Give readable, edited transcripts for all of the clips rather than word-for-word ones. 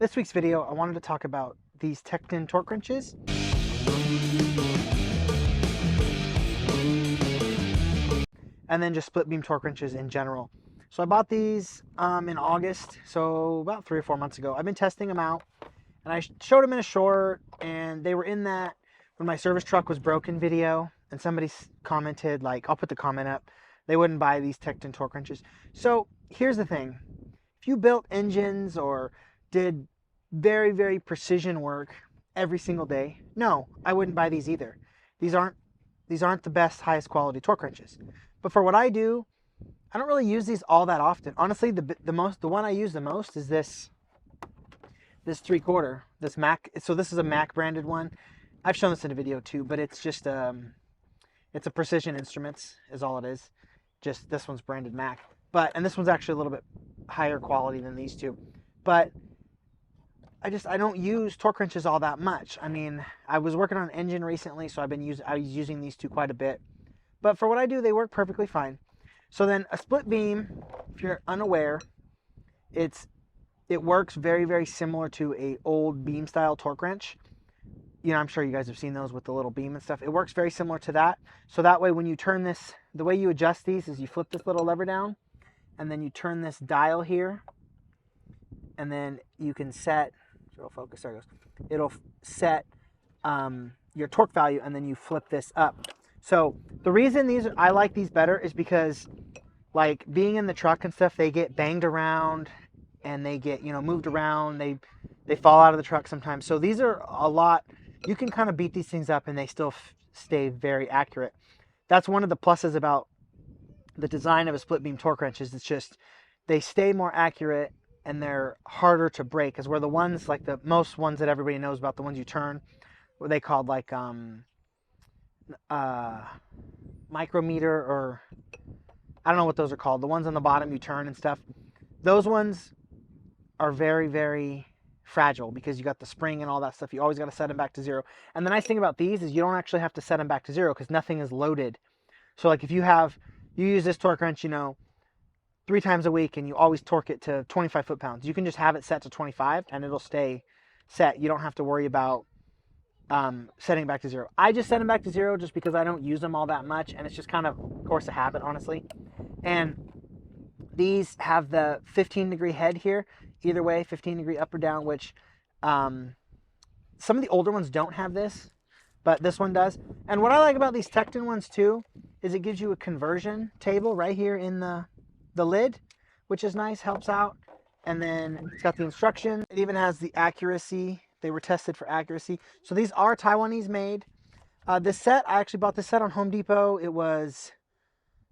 This week's video, I wanted to talk about these Tekton torque wrenches. And then just split beam torque wrenches in general. So I bought these in August, so about 3 or 4 months ago. I've been testing them out, and I showed them in a short, and they were in that when my service truck was broken video, and somebody commented, like, I'll put the comment up, they wouldn't buy these Tekton torque wrenches. So here's the thing. If you built engines or did very, very precision work every single day, no, I wouldn't buy these either. These aren't the best, highest quality torque wrenches. But for what I do, I don't really use these all that often. Honestly, the one I use the most is this 3/4, this Mech. So this is a Mech branded one. I've shown this in a video too, but it's just it's a Precision Instruments is all it is. Just this one's branded Mech, and this one's actually a little bit higher quality than these two. But I don't use torque wrenches all that much. I mean, I was working on an engine recently, so I was using these two quite a bit. But for what I do, they work perfectly fine. So then a split beam, if you're unaware, it works very, very similar to a old beam style torque wrench. You know, I'm sure you guys have seen those with the little beam and stuff. It works very similar to that. So that way when you turn this, the way you adjust these is you flip this little lever down, and then you turn this dial here, and then you can set, it'll focus, there it goes. It'll set your torque value, and then you flip this up. So the reason I like these better is because, like, being in the truck and stuff, they get banged around and they get, moved around. They fall out of the truck sometimes. So these are a lot. You can kind of beat these things up and they still stay very accurate. That's one of the pluses about the design of a split beam torque wrench, is it's just they stay more accurate and they're harder to break. Because where the ones, like the most ones that everybody knows about, the ones you turn, what they called like micrometer, or I don't know what those are called. The ones on the bottom you turn and stuff. Those ones are very, very fragile because you got the spring and all that stuff. You always got to set them back to zero. And the nice thing about these is you don't actually have to set them back to zero because nothing is loaded. So like if you use this torque wrench, 3 times a week and you always torque it to 25 foot-pounds, you can just have it set to 25 and it'll stay set. You don't have to worry about setting back to zero. I just set them back to zero just because I don't use them all that much, and it's just kind of course of habit, honestly. And these have the 15-degree head here, either way, 15-degree up or down, which some of the older ones don't have this, but this one does. And what I like about these Tekton ones too is it gives you a conversion table right here in the lid, which is nice, helps out. And then it's got the instructions. It even has the accuracy. They were tested for accuracy. So these are Taiwanese made. This set, I actually bought this set on Home Depot. It was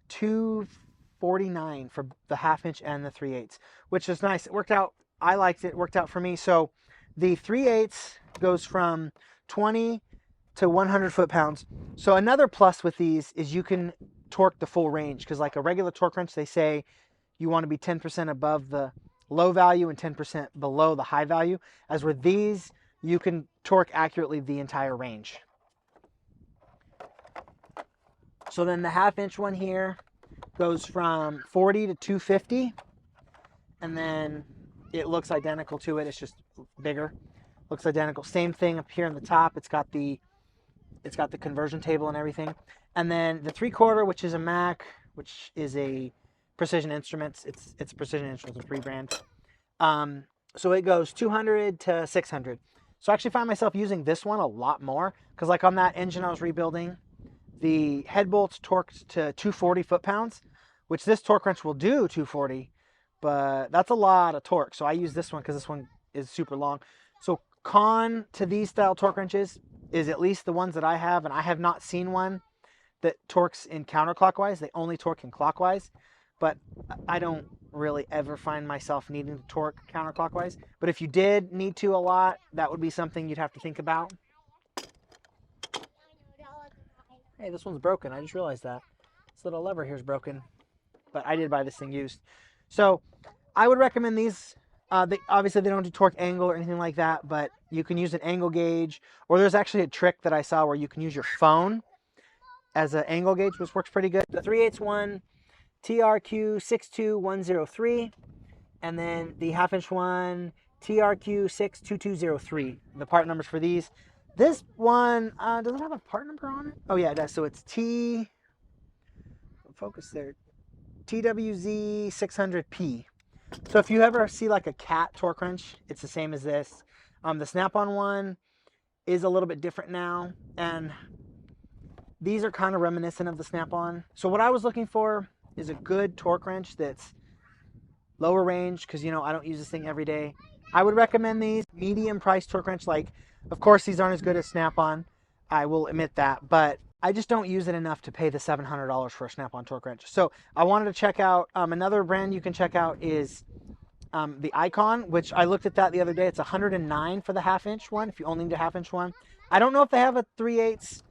$249 for the 1/2 inch and the 3/8, which is nice. It worked out. I liked it. It worked out for me. So the 3/8 goes from 20 to 100 foot-pounds. So another plus with these is you can torque the full range, because like a regular torque wrench, they say you want to be 10% above the low value and 10% below the high value. As with these, you can torque accurately the entire range. So then the 1/2 inch one here goes from 40 to 250, and then it looks identical to it. It's just bigger. Looks identical. Same thing up here on the top. It's got the conversion table and everything. And then the 3/4, which is a Mech, which is a Precision Instruments. It's Precision Instruments, a free brand. So it goes 200 to 600. So I actually find myself using this one a lot more, because like on that engine I was rebuilding, the head bolts torqued to 240 foot-pounds, which this torque wrench will do 240, but that's a lot of torque. So I use this one because this one is super long. So con to these style torque wrenches is, at least the ones that I have, and I have not seen one that torques in counterclockwise. They only torque in clockwise. But I don't really ever find myself needing to torque counterclockwise. But if you did need to a lot, that would be something you'd have to think about. Hey, this one's broken. I just realized that. This little lever here is broken. But I did buy this thing used. So I would recommend these. Obviously, they don't do torque angle or anything like that, but you can use an angle gauge. Or there's actually a trick that I saw where you can use your phone as an angle gauge, which works pretty good. The 3/8 one, TRQ62103, and then the 1/2 inch one, TRQ62203. The part numbers for these. This one, does it have a part number on it? Oh yeah, it does. So it's focus there, TWZ600P. So if you ever see like a cat torque wrench, it's the same as this. The Snap-on one is a little bit different now, and these are kind of reminiscent of the Snap-on. So what I was looking for is a good torque wrench that's lower range, because, you know, I don't use this thing every day. I would recommend these medium price torque wrench. Like, of course, these aren't as good as Snap-on. I will admit that, but I just don't use it enough to pay the $700 for a Snap-on torque wrench. So I wanted to check out another brand you can check out is the Icon, which I looked at that the other day. It's $109 for the 1/2 inch one, if you only need a 1/2 inch one. I don't know if they have a 3/8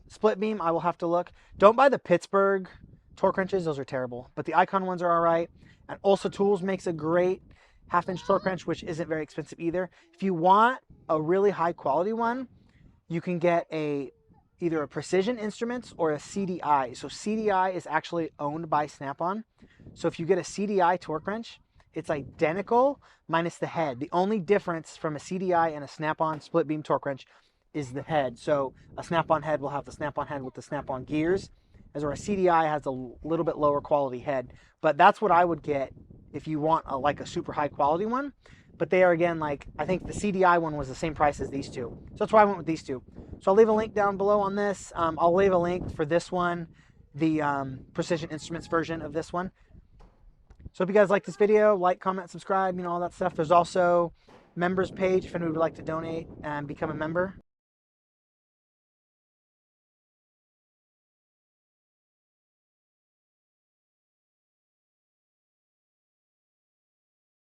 split beam. I will have to look. Don't buy the Pittsburgh torque wrenches. Those are terrible. But the Icon ones are all right. And Also Tools makes a great 1/2 inch torque wrench, which isn't very expensive either. If you want a really high quality one, you can get either a Precision Instruments or a CDI. So CDI is actually owned by Snap-on. So if you get a CDI torque wrench, it's identical minus the head. The only difference from a CDI and a Snap-on split beam torque wrench is the head. So a Snap-on head will have the Snap-on head with the Snap-on gears, as or a CDI has a little bit lower quality head. But that's what I would get if you want like a super high quality one. But they are, again, like, I think the CDI one was the same price as these two. So that's why I went with these two. So I'll leave a link down below on this. I'll leave a link for this one, the Precision Instruments version of this one. So if you guys like this video, like, comment, subscribe, you know, all that stuff. There's also members page if anyone would like to donate and become a member.